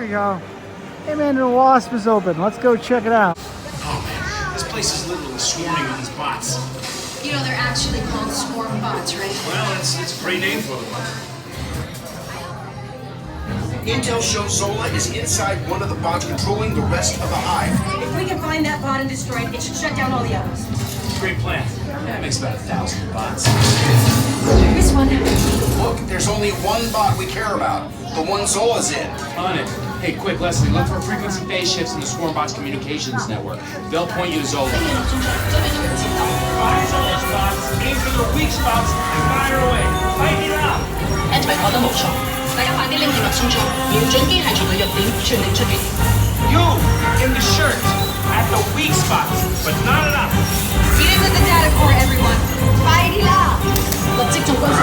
Here we go. Antman and Wasp is open. Let's go check it out. Oh man, this place is literally swarming with these bots. You know, they're actually called swarm bots, right? Well, it's a great name for them. Intel shows Zola is inside one of the bots controlling the rest of the hive. If we can find that bot and destroy it, it should shut down all the others. Great plan. That makes about 1,000 bots. This one. Look, there's only one bot we care about. The one Zola's in. On it. Hey, quick, Leslie, look for frequency phase shifts in the Swarm Bots communications network. They'll point you to Zola. Find Zola spots, aim for the weak spots, and fire away. Fight it out! Antman 講得冇錯，大家快啲拎住個衝鋒，瞄準機械蟲嘅弱點，全力出擊。 You, in the shirt, at the weak spots, but not enough. Get in with the data core, everyone. 快啲啦！立即做軍事。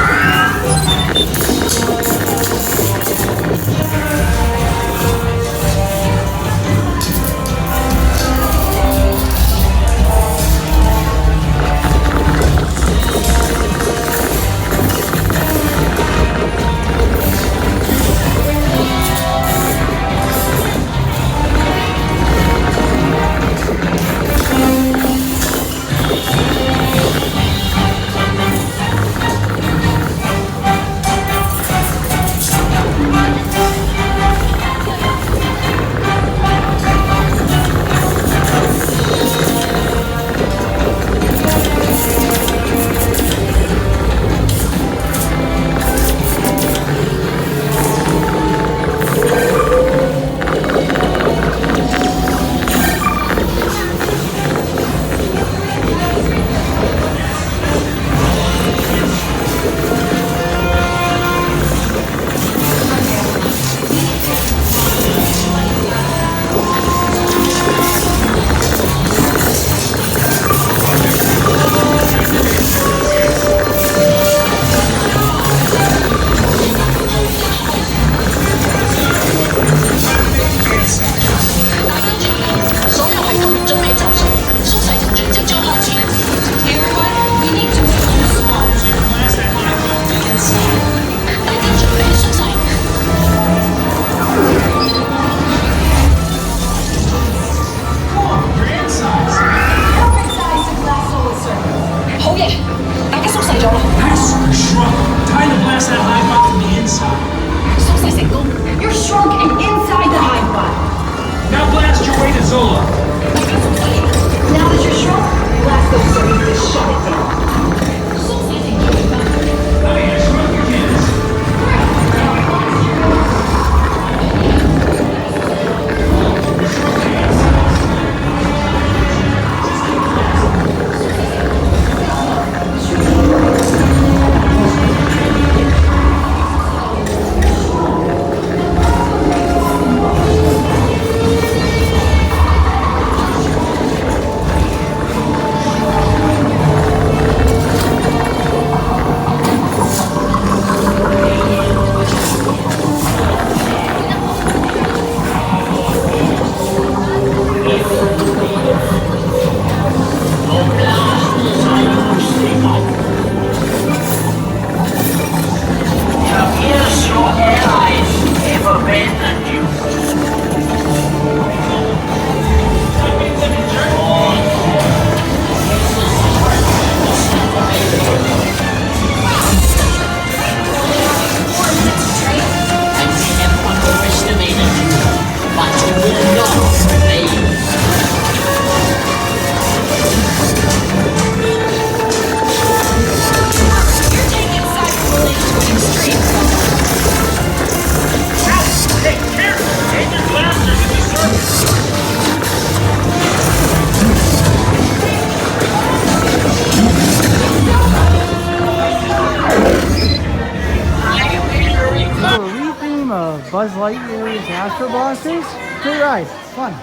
Buzz Lightyear's Astro Blasters. Great ride. Fun.